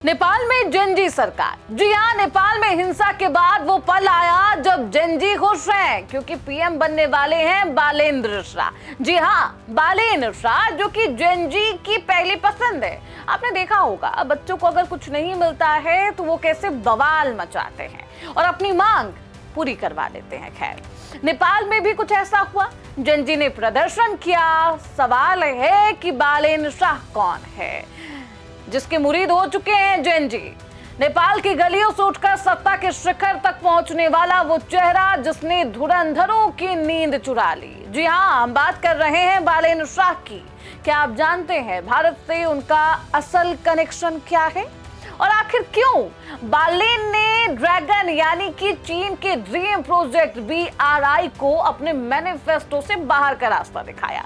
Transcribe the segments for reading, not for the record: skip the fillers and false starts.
नेपाल में जेनजी सरकार। जी हाँ, नेपाल में हिंसा के बाद वो पल आया जब जेनजी खुश हैं क्योंकि पीएम बनने वाले हैं बालेंद्र शाह। जी हाँ, बालेंद्र शाह जो कि जेनजी की पहली पसंद है। आपने देखा होगा बच्चों को अगर कुछ नहीं मिलता है तो वो कैसे बवाल मचाते हैं और अपनी मांग पूरी करवा लेते हैं। खैर, नेपाल में भी कुछ ऐसा हुआ। जेनजी ने प्रदर्शन किया। सवाल है कि बालेंद्र शाह कौन है जिसके मुरीद हो चुके हैं जेनजी। नेपाल की गलियों से उठकर सत्ता के शिखर तक पहुंचने वाला वो चेहरा जिसने धुरंधरों की नींद चुरा ली। जी हाँ, हम बात कर रहे हैं बालेंद्र शाह की। क्या आप जानते हैं भारत से उनका असल कनेक्शन क्या है और आखिर क्यों बालेन ने ड्रैगन यानी कि चीन के ड्रीम प्रोजेक्ट BRI को अपने मैनिफेस्टो से बाहर का रास्ता दिखाया।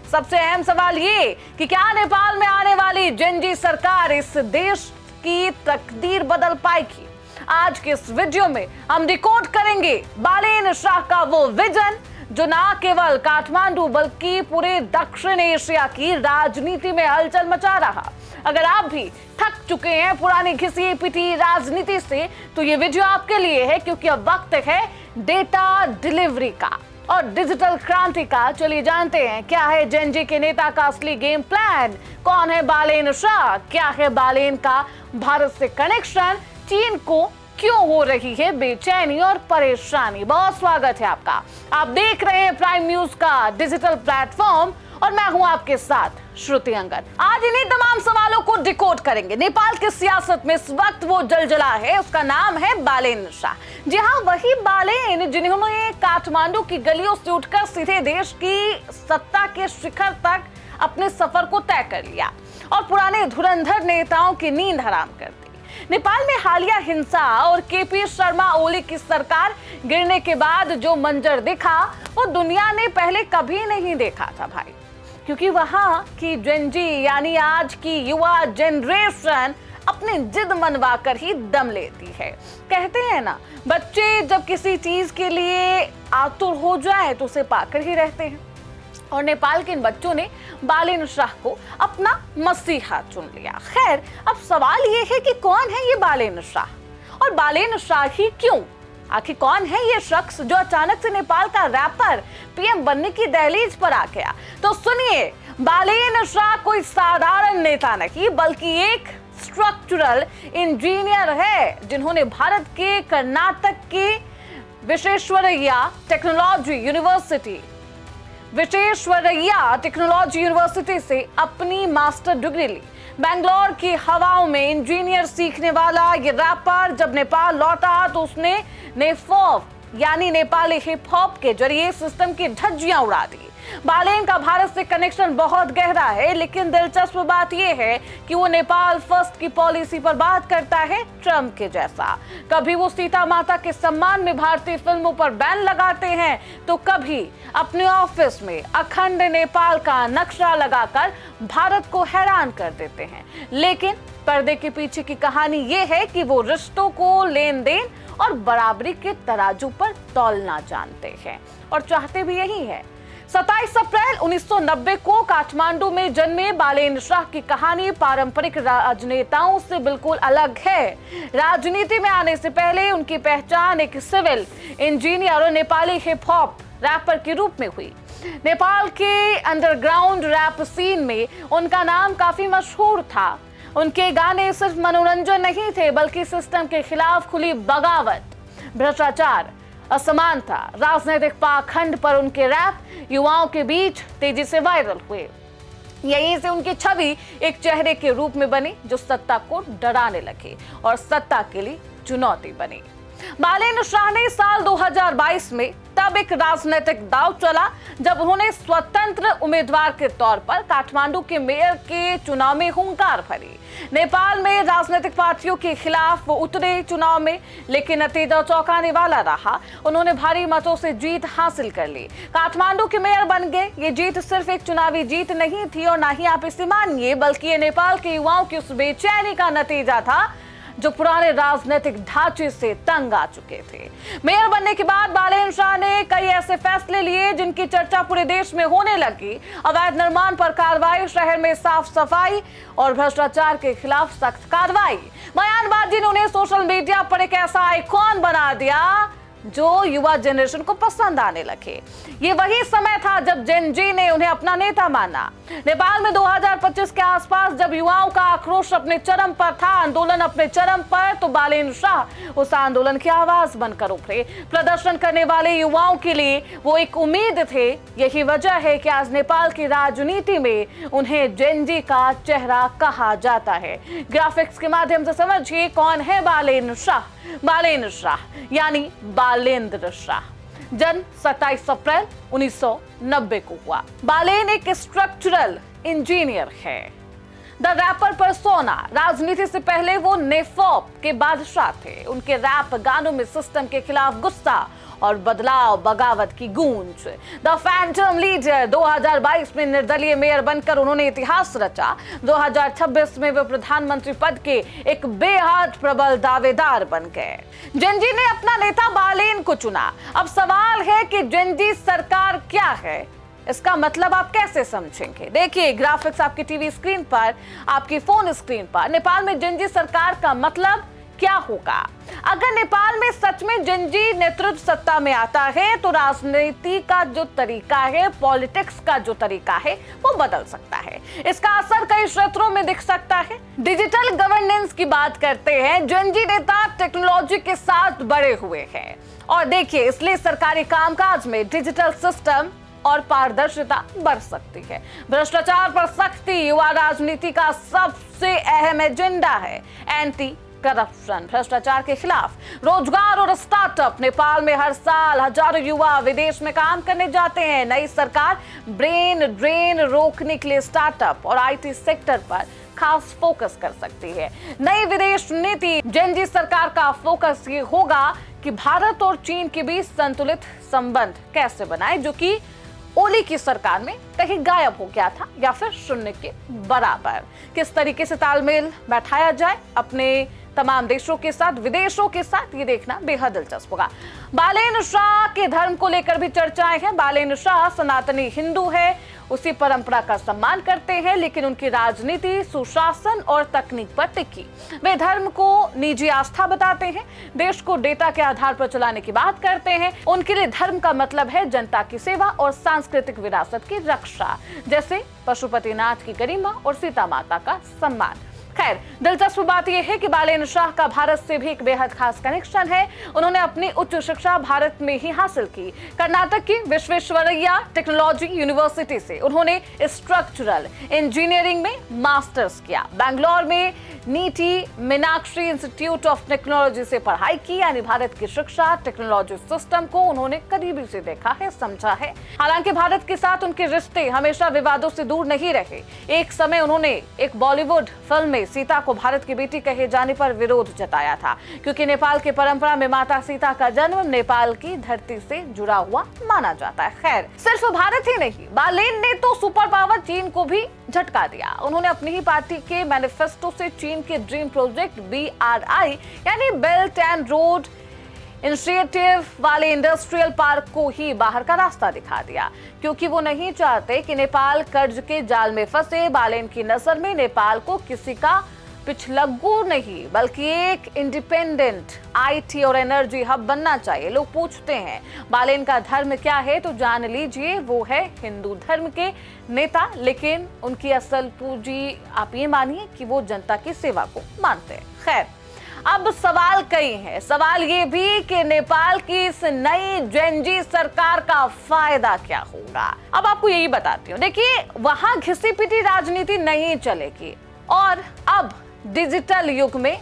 सबसे अहम सवाल ये कि क्या नेपाल में आने वाली जेनजी सरकार इस देश की तकदीर बदल पाएगी। आज के इस वीडियो में हम डिकोड करेंगे बालेंद्र शाह का वो विजन जो ना केवल काठमांडू बल्कि पूरे दक्षिण एशिया की राजनीति में हलचल मचा रहा। अगर आप भी थक चुके हैं पुरानी घिसी पिटी राजनीति से तो ये वीडियो आपके लिए है, क्योंकि अब वक्त है डेटा डिलीवरी का और डिजिटल क्रांति का। चलिए जानते हैं क्या है जेनजी के नेता का असली गेम प्लान, कौन है बालेंद्र शाह, क्या है बालेन का भारत से कनेक्शन, चीन को क्यों हो रही है बेचैनी और परेशानी। बहुत स्वागत है आपका। आप देख रहे हैं प्राइम न्यूज का डिजिटल प्लेटफॉर्म और मैं हूं आपके साथ श्रुति अंगद। आज इन्हीं तमाम सवालों को डिकोड करेंगे। नेपाल की सियासत में इस वक्त वो जलजला है, उसका नाम है बालेंद्र शाह। जी हाँ, वही बालेन जिन्होंने काठमांडू की गलियों से उठकर सीधे देश की सत्ता के शिखर तक अपने सफर को तय कर लिया और पुराने धुरंधर नेताओं की नींद हराम कर दी। नेपाल में हालिया हिंसा और KP शर्मा ओली की सरकार गिरने के बाद जो मंजर दिखा वो दुनिया ने पहले कभी नहीं देखा था भाई, क्योंकि वहां की जेनजी यानी आज की युवा जनरेशन अपनी जिद मनवा कर ही दम लेती है। कहते हैं ना, बच्चे जब किसी चीज के लिए आतुर हो जाए तो उसे पाकर ही रहते हैं और नेपाल के इन बच्चों ने बालेंद्र शाह को अपना मसीहा चुन लिया। खैर, अब सवाल ये है कि कौन है ये बालेंद्र शाह और बालेंद्र शाह ही क्यों। आखिर कौन है ये शख्स जो अचानक से नेपाल का रैपर पीएम बनने की दहलीज पर आ गया। तो सुनिए, बालेंद्र शाह कोई साधारण नेता नहीं बल्कि एक स्ट्रक्चरल इंजीनियर है जिन्होंने भारत के कर्नाटक के विश्वेश्वरैया टेक्नोलॉजी यूनिवर्सिटी से अपनी मास्टर डिग्री ली। बेंगलोर की हवाओं में इंजीनियर सीखने वाला ये रैपर जब नेपाल लौटा तो उसने नेफॉप यानी नेपाली हिप हॉप के जरिए सिस्टम की धज्जियां उड़ा दी। बालेन का भारत से कनेक्शन बहुत गहरा है, लेकिन दिलचस्प बात यह है कि वो नेपाल फर्स्ट की पॉलिसी पर बात करता है ट्रम्प के जैसा। कभी वो सीता माता के सम्मान में भारतीय फिल्मों पर बैन लगाते हैं तो कभी अपने ऑफिस में अखंड नेपाल का नक्शा लगाकर भारत को हैरान कर देते हैं। लेकिन पर्दे के पीछे की कहानी ये है कि वो रिश्तों को लेन देन और बराबरी के तराजू पर तौलना जानते हैं और चाहते भी यही है। 27 अप्रैल 1990 को काठमांडू में जन्मे बालेंद्र शाह की कहानी पारंपरिक राजनेताओं से बिल्कुल अलग है। राजनीति में आने से पहले उनकी पहचान एक सिविल इंजीनियर और नेपाली हिप हॉप रैपर के रूप में हुई। नेपाल के अंडरग्राउंड रैप सीन में उनका नाम काफी मशहूर था। उनके गाने सिर्फ मनोरंजन नहीं थे बल्कि सिस्टम के खिलाफ खुली बगावत, भ्रष्टाचार, असमानता, राजनीतिक पाखंड पर उनके रैप युवाओं के बीच तेजी से वायरल हुए। यहीं से उनकी छवि एक चेहरे के रूप में बनी जो सत्ता को डराने लगे और सत्ता के लिए चुनौती बनी। बालेंद्र शाह ने साल 2022 में तब एक राजनीतिक दांव चला जब उन्होंने स्वतंत्र उम्मीदवार के तौर पर काठमांडू के मेयर के चुनाव में हुंकार भरी। नेपाल में राजनीतिक पार्टियों के खिलाफ वो उतरे चुनाव में, लेकिन नतीजा चौंकाने वाला रहा। उन्होंने भारी मतों से जीत हासिल कर ली, काठमांडू के मेयर बन गए। ये जीत सिर्फ एक चुनावी जीत नहीं थी और ना ही आप इसे मानिए, बल्कि ये नेपाल के युवाओं की उस बेचैनी का नतीजा था जो पुराने राजनीतिक ढांचे से तंग आ चुके थे। मेयर बनने के बाद बालेन शाह ने कई ऐसे फैसले लिए जिनकी चर्चा पूरे देश में होने लगी। अवैध निर्माण पर कार्रवाई, शहर में साफ सफाई और भ्रष्टाचार के खिलाफ सख्त कार्रवाई। बयानबाजी ने उन्हें सोशल मीडिया पर एक ऐसा आइकॉन बना दिया जो युवा जनरेशन को पसंद आने लगे। ये वही समय था जब जेन जी ने उन्हें अपना नेता माना। नेपाल में 2025 के आसपास जब युवाओं का आक्रोश अपने चरम पर था, आंदोलन अपने चरम पर, तो बालेन शाह उस आंदोलन की आवाज बनकर उभरे। प्रदर्शन करने वाले युवाओं के लिए वो एक उम्मीद थे। यही वजह है कि आज नेपाल की राजनीति में उन्हें जेन जी का चेहरा कहा जाता है। ग्राफिक्स के माध्यम से समझिए कौन है बालेन शाह। बालेन शाह यानी बालेंद्र शाह, जन्म 27 अप्रैल 1990 को हुआ। बालेन एक स्ट्रक्चरल इंजीनियर है। द रैपर पर्सोना, राजनीति से पहले वो नेफॉप के बादशाह थे। उनके रैप गानों में सिस्टम के खिलाफ गुस्सा और बदलाव, बगावत की गूंज। द फैंटम लीडर, 2022 में निर्दलीय मेयर बनकर उन्होंने इतिहास रचा। 2026 में वे प्रधानमंत्री पद के एक बेहद प्रबल दावेदार बन गए। जेन जी ने अपना नेता बालेन को चुना। अब सवाल है कि जेन जी सरकार क्या है, इसका मतलब आप कैसे समझेंगे? देखिए ग्राफिक्स आपकी टीवी स्क्रीन पर, आपकी फोन स्क्रीन पर। नेपाल में जेन जी सरकार का मतलब क्या होगा? अगर नेपाल में सच में जेन जी नेतृत्व सत्ता में आता है तो राजनीति का जो तरीका है, पॉलिटिक्स का जो तरीका है, वो बदल सकता है। इसका असर कई क्षेत्रों में दिख सकता है। डिजिटल गवर्नेंस की बात करते हैं। जेन जी नेता टेक्नोलॉजी के साथ बड़े हुए हैं और देखिए इसलिए सरकारी कामकाज में डिजिटल सिस्टम और पारदर्शिता बढ़ सकती है। भ्रष्टाचार पर सख्ती युवा राजनीति का सबसे अहम एजेंडा है। एंटी करप्शन, भ्रष्टाचार के खिलाफ रोजगार और स्टार्टअप। नेपाल में हर साल हजारों युवा विदेश में काम करने जाते हैं। नई सरकार ब्रेन ड्रेन रोकने के लिए स्टार्टअप और आईटी सेक्टर पर खास फोकस कर सकती है। नई विदेश नीति, जेन जी सरकार का फोकस ये होगा कि भारत और चीन के बीच संतुलित संबंध कैसे बनाए, जो कि ओली की सरकार में कहीं गायब हो गया था या फिर शून्य के बराबर। किस तरीके से तालमेल बैठाया जाए अपने तमाम देशों के साथ, विदेशों के साथ, ये देखना बेहद दिलचस्प होगा। बालेन शाह के धर्म को लेकर भी चर्चाएं हैं। बालेन शाह सनातनी हिंदू है, उसी परंपरा का सम्मान करते हैं, लेकिन उनकी राजनीति सुशासन और तकनीक पर टिकी। वे धर्म को निजी आस्था बताते हैं, देश को डेटा के आधार पर चलाने की बात करते हैं। उनके लिए धर्म का मतलब है जनता की सेवा और सांस्कृतिक विरासत की रक्षा, जैसे पशुपतिनाथ की गरिमा और सीता माता का सम्मान। खैर, दिलचस्प बात यह है कि बालेन शाह का भारत से भी एक बेहद खास कनेक्शन है। उन्होंने अपनी उच्च शिक्षा भारत में ही हासिल की। कर्नाटक की विश्वेश्वरैया टेक्नोलॉजी यूनिवर्सिटी से उन्होंने स्ट्रक्चरल इंजीनियरिंग में मास्टर्स किया। बैंगलोर में नीति मीनाक्षी इंस्टीट्यूट ऑफ टेक्नोलॉजी से पढ़ाई की, यानी भारत की शिक्षा टेक्नोलॉजी सिस्टम को उन्होंने करीबी से देखा है, समझा है। हालांकि भारत के साथ उनके रिश्ते हमेशा विवादों से दूर नहीं रहे। एक समय उन्होंने एक बॉलीवुड फिल्म में सीता को भारत की बेटी कहे जाने पर विरोध जताया था, क्योंकि नेपाल की परंपरा में माता सीता का जन्म नेपाल की धरती से जुड़ा हुआ माना जाता है। खैर, सिर्फ भारत ही नहीं, बालेन ने तो सुपर पावर चीन को भी झटका दिया। उन्होंने अपनी ही पार्टी के मैनिफेस्टो से चीन के ड्रीम प्रोजेक्ट BRI यानी बेल्ट एंड रोड इनिशिएटिव वाले इंडस्ट्रियल पार्क को ही बाहर का रास्ता दिखा दिया, क्योंकि वो नहीं चाहते कि नेपाल कर्ज के जाल में फंसे। बालेन की नजर में नेपाल को किसी का पिछलग्गू नहीं, बल्कि एक इंडिपेंडेंट IT और एनर्जी हब बनना चाहिए। लोग पूछते हैं बालेन का धर्म क्या है, तो जान लीजिए वो है हिंदू धर्म के नेता, लेकिन उनकी असल पूंजी आप ये मानिए कि वो जनता की सेवा को मानते हैं। खैर, अब सवाल कई हैं। सवाल ये भी कि नेपाल की इस नई जेन जी सरकार का फायदा क्या होगा। अब आपको यही बताती हूँ। देखिए, वहां घिसी पिटी राजनीति नहीं चलेगी और अब डिजिटल युग में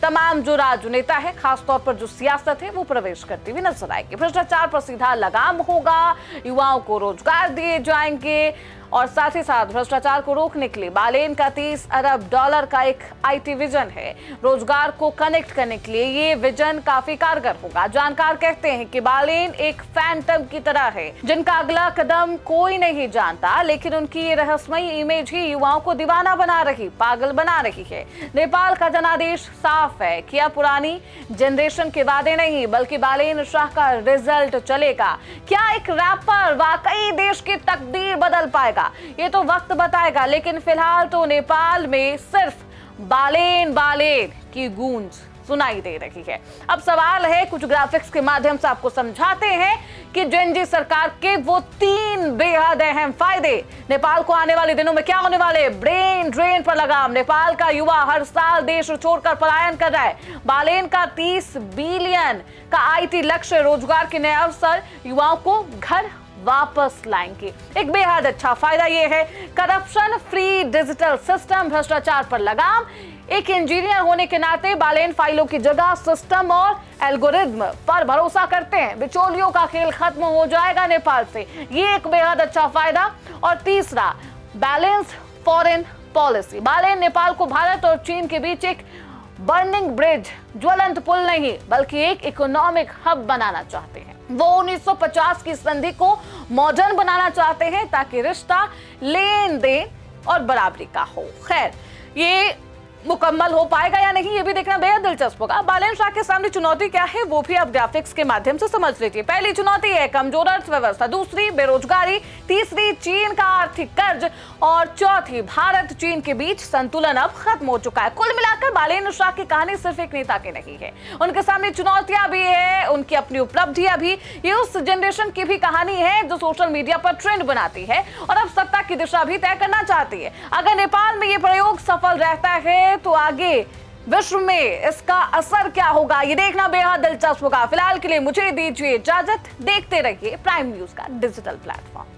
तमाम जो राजनेता है, खासतौर पर जो सियासत है, वो प्रवेश करती हुई नजर आएगी। भ्रष्टाचार पर सीधा लगाम होगा, युवाओं को रोजगार दिए जाएंगे और साथ ही साथ भ्रष्टाचार को रोकने के लिए बालेन का $30 अरब का एक IT विजन है। रोजगार को कनेक्ट करने के लिए ये विजन काफी कारगर होगा। जानकार कहते हैं कि बालेन एक फैंटम की तरह है जिनका अगला कदम कोई नहीं जानता, लेकिन उनकी ये रहस्यमयी इमेज ही युवाओं को दीवाना बना रही, पागल बना रही है। नेपाल का जनादेश साफ है कि अब पुरानी जनरेशन के वादे नहीं बल्कि बालेन शाह का रिजल्ट चलेगा। क्या एक रैपर वाकई देश की तकदीर बदल पाएगा, ये तो वक्त बताएगा। लेकिन फिलहाल तो नेपाल में सिर्फ बालेन बालेन की गूंज सुनाई दे रही है। अब सवाल है, कुछ ग्राफिक्स के माध्यम से आपको समझाते हैं कि जेनजी सरकार के वो 3 बेहद अहम फायदे। नेपाल को आने वाले दिनों में क्या होने वाले? ब्रेन ड्रेन पर लगाम। नेपाल का युवा हर साल देश छोड़कर पलायन कर रहा है। बालेन का 30 बिलियन का IT लक्ष्य, रोजगार के नए अवसर युवाओं को घर वापस लाएंगे। एक बेहद अच्छा फायदा यह है, करप्शन फ्री डिजिटल सिस्टम, भ्रष्टाचार पर लगाम। एक इंजीनियर होने के नाते बालेन फाइलों की जगह सिस्टम और एल्गोरिथम पर भरोसा करते हैं। बिचौलियों का खेल खत्म हो जाएगा नेपाल से, ये एक बेहद अच्छा फायदा। और तीसरा, बैलेंस्ड फॉरेन पॉलिसी। बालेन नेपाल को भारत और चीन के बीच एक बर्निंग ब्रिज, ज्वलंत पुल नहीं बल्कि एक इकोनॉमिक हब बनाना चाहते हैं। वो 1950 की संधि को मॉडर्न बनाना चाहते हैं ताकि रिश्ता लेन देन और बराबरी का हो। खैर, ये मुकम्मल हो पाएगा या नहीं ये भी देखना बेहद दिलचस्प होगा। बालेन शाह के सामने चुनौती क्या है वो भी आप ग्राफिक्स के माध्यम से समझ लीजिए। पहली चुनौती है कमजोर अर्थव्यवस्था, दूसरी बेरोजगारी, तीसरी चीन का आर्थिक कर्ज और चौथी भारत चीन के बीच संतुलन अब खत्म हो चुका है। कुल मिलाकर बालेन शाह की कहानी सिर्फ एक नेता की नहीं है, उनके सामने चुनौतियां भी है, उनकी अपनी उपलब्धियां भी। ये उस जनरेशन की भी कहानी है जो सोशल मीडिया पर ट्रेंड बनाती है और अब सत्ता की दिशा भी तय करना चाहती है। अगर नेपाल में ये प्रयोग सफल रहता है तो आगे विश्व में इसका असर क्या होगा ये देखना बेहद दिलचस्प होगा। फिलहाल के लिए मुझे दीजिए इजाजत, देखते रहिए प्राइम न्यूज का डिजिटल प्लेटफॉर्म।